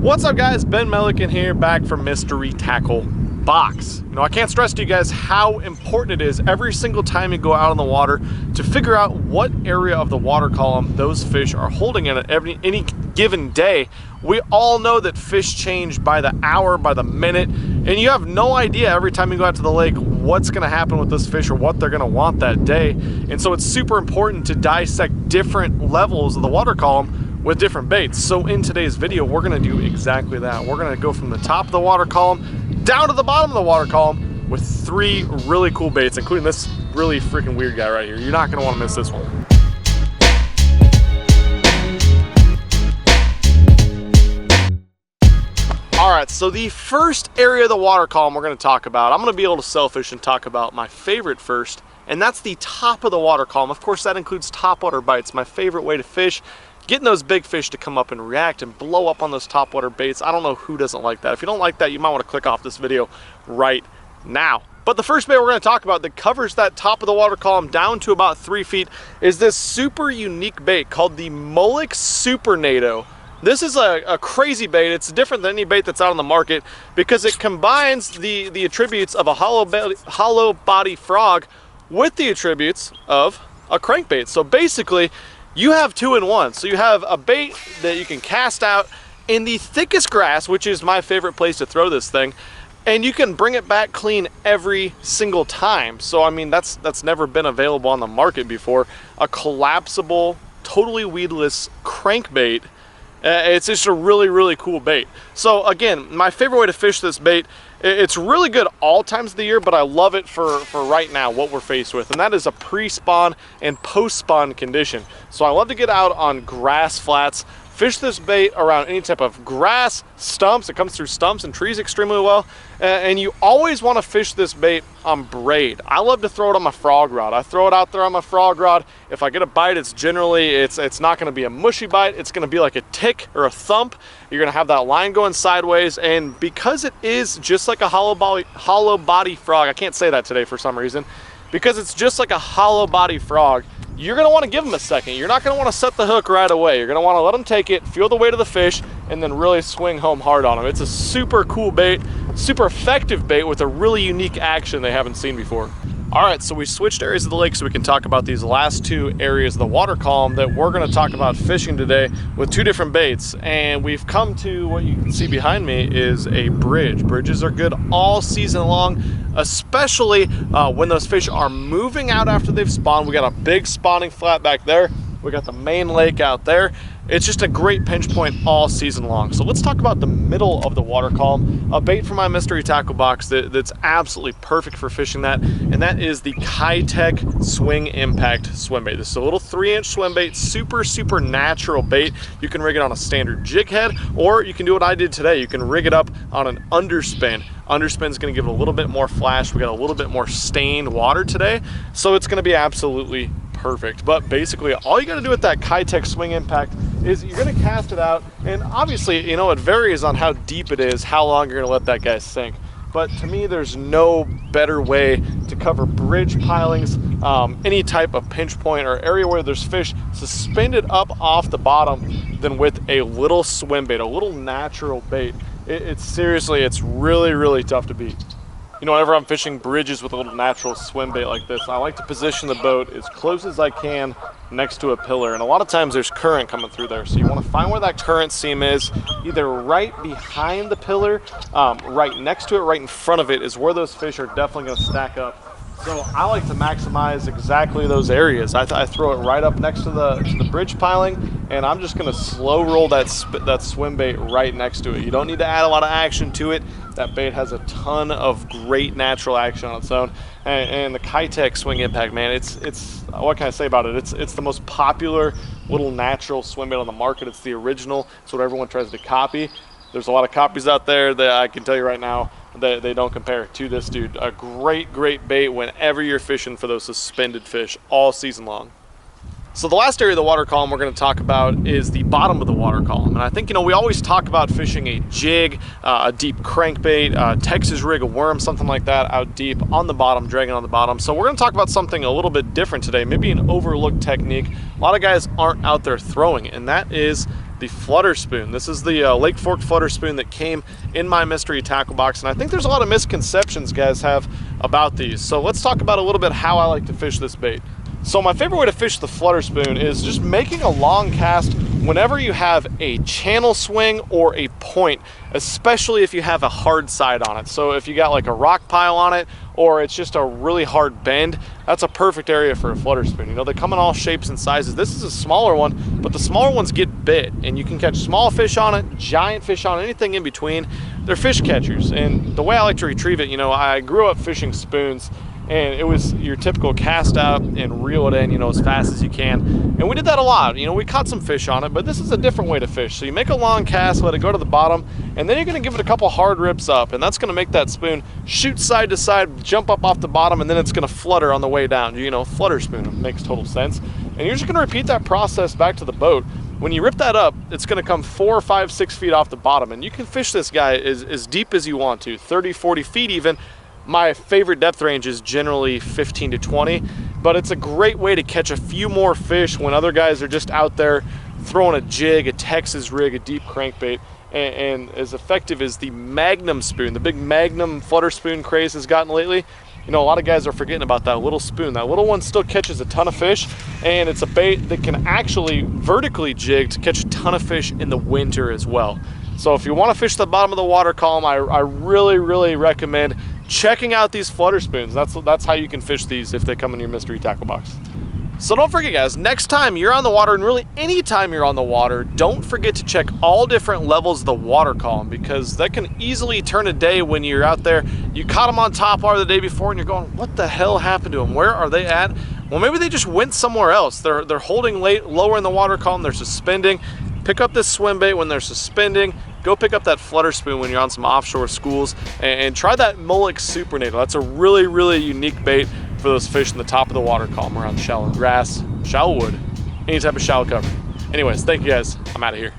What's up guys, Ben Melican here, back from Mystery Tackle Box. I can't stress to you guys how important it is every single time you go out on the water to figure out what area of the water column those fish are holding in at any given day. We all know that fish change by the hour, by the minute, and you have no idea every time you go out to the lake what's gonna happen with those fish or what they're gonna want that day. And so it's super important to dissect different levels of the water column with different baits. So in today's video, we're gonna do exactly that. We're gonna go from the top of the water column down to the bottom of the water column with 3 really cool baits, including this really freaking weird guy right here. You're not gonna wanna miss this one. All right, so the first area of the water column we're gonna talk about, I'm gonna be able to sailfish and talk about my favorite first, and that's the top of the water column. Of course, that includes topwater bites, my favorite way to fish. Getting those big fish to come up and react and blow up on those topwater baits. I don't know who doesn't like that. If you don't like that, you might want to click off this video right now. But the first bait we're going to talk about that covers that top of the water column down to about 3 feet is this super unique bait called the Molex Supernado. This is a crazy bait. It's different than any bait that's out on the market because it combines the attributes of a hollow body frog with the attributes of a crankbait. So basically, you have 2 in 1. So you have a bait that you can cast out in the thickest grass, which is my favorite place to throw this thing, and you can bring it back clean every single time. So I mean, that's never been available on the market before. A collapsible, totally weedless crankbait. It's just a really, really cool bait. So again, my favorite way to fish this bait, it's really good all times of the year, but I love it for right now, what we're faced with, and that is a pre-spawn and post-spawn condition. So I love to get out on grass flats, fish this bait around any type of grass, stumps. It comes through stumps and trees extremely well. And you always want to fish this bait on braid. I love to throw it on my frog rod. I throw it out there on my frog rod. If I get a bite, it's generally, it's not going to be a mushy bite. It's going to be like a tick or a thump. You're going to have that line going sideways. And because it is just like a hollow body frog, I can't say that today for some reason, because it's just like a hollow body frog, you're going to want to give them a second. You're not going to want to set the hook right away. You're going to want to let them take it, feel the weight of the fish, and then really swing home hard on them. It's a super cool bait, super effective bait with a really unique action they haven't seen before. All right, so we switched areas of the lake so we can talk about these last 2 areas of the water column that we're going to talk about fishing today with 2 different baits. And we've come to what you can see behind me is a bridge. Bridges are good all season long, especially when those fish are moving out after they've spawned. We got a big spawning flat back there. We got the main lake out there. It's just a great pinch point all season long. So let's talk about the middle of the water column, a bait from my Mystery Tackle Box that's absolutely perfect for fishing that, and that is the Keitech Swing Impact swim bait. This is a little 3-inch swim bait, super natural bait. You can rig it on a standard jig head, or you can do what I did today. You can rig it up on an underspin. Underspin is going to give it a little bit more flash. We got a little bit more stained water today, so it's going to be absolutely perfect. But basically, all you got to do with that Keitech Swing Impact is you're going to cast it out, and obviously, you know, it varies on how deep it is, how long you're going to let that guy sink. But to me, there's no better way to cover bridge pilings, any type of pinch point or area where there's fish suspended up off the bottom than with a little swim bait, a little natural bait. It's seriously, it's really tough to beat. You know, whenever I'm fishing bridges with a little natural swim bait like this, I like to position the boat as close as I can next to a pillar. And a lot of times there's current coming through there. So you want to find where that current seam is, either right behind the pillar, right next to it, right in front of it is where those fish are definitely going to stack up. So I like to maximize exactly those areas. I throw it right up next to the bridge piling, and I'm just going to slow roll that swim bait right next to it. You don't need to add a lot of action to it. That bait has a ton of great natural action on its own. And the Keitech Swing Impact, man, it's what can I say about it? It's the most popular little natural swim bait on the market. It's the original. It's what everyone tries to copy. There's a lot of copies out there that I can tell you right now that they don't compare to this dude. A great bait whenever you're fishing for those suspended fish all season long. So the last area of the water column we're going to talk about is the bottom of the water column. And I think, you know, we always talk about fishing a jig, a deep crankbait, Texas rig, a worm, something like that out deep on the bottom, dragging on the bottom. So we're going to talk about something a little bit different today, maybe an overlooked technique. A lot of guys aren't out there throwing it, and that is the flutter spoon. This is the Lake Fork flutter spoon that came in my mystery tackle box, and I think there's a lot of misconceptions guys have about these. So let's talk about a little bit how I like to fish this bait. So my favorite way to fish the flutter spoon is just making a long cast whenever you have a channel swing or a point, especially if you have a hard side on it. So if you got like a rock pile on it, or it's just a really hard bend, that's a perfect area for a flutter spoon. You know, they come in all shapes and sizes. This is a smaller one, but the smaller ones get bit, and you can catch small fish on it, giant fish on it, anything in between. They're fish catchers, and the way I like to retrieve it, you know, I grew up fishing spoons, and it was your typical cast out and reel it in, you know, as fast as you can. And we did that a lot. You know, we caught some fish on it, but this is a different way to fish. So you make a long cast, let it go to the bottom, and then you're gonna give it a couple hard rips up, and that's gonna make that spoon shoot side to side, jump up off the bottom, and then it's gonna flutter on the way down. You know, flutter spoon, it makes total sense. And you're just gonna repeat that process back to the boat. When you rip that up, it's gonna come 4, 5, 6 feet off the bottom, and you can fish this guy as deep as you want to, 30, 40 feet even. My favorite depth range is generally 15 to 20, but it's a great way to catch a few more fish when other guys are just out there throwing a jig, a Texas rig, a deep crankbait. And as effective as the Magnum spoon, the big Magnum flutter spoon craze has gotten lately, you know, a lot of guys are forgetting about that little spoon. That little one still catches a ton of fish, and it's a bait that can actually vertically jig to catch a ton of fish in the winter as well. So if you want to fish the bottom of the water column, I really recommend checking out these flutter spoons. That's how you can fish these if they come in your mystery tackle box. So don't forget guys, next time you're on the water, and really any time you're on the water, don't forget to check all different levels of the water column, because that can easily turn a day when you're out there. You caught them on top water the day before and you're going, what the hell happened to them? Where are they at? Well, maybe they just went somewhere else. They're holding lower in the water column, they're suspending. Pick up this swim bait when they're suspending. Go pick up that flutter spoon when you're on some offshore schools, and try that Mullock Supernator. That's a really unique bait for those fish in the top of the water column around shallow grass, shallow wood, any type of shallow cover. Anyways, thank you guys. I'm out of here.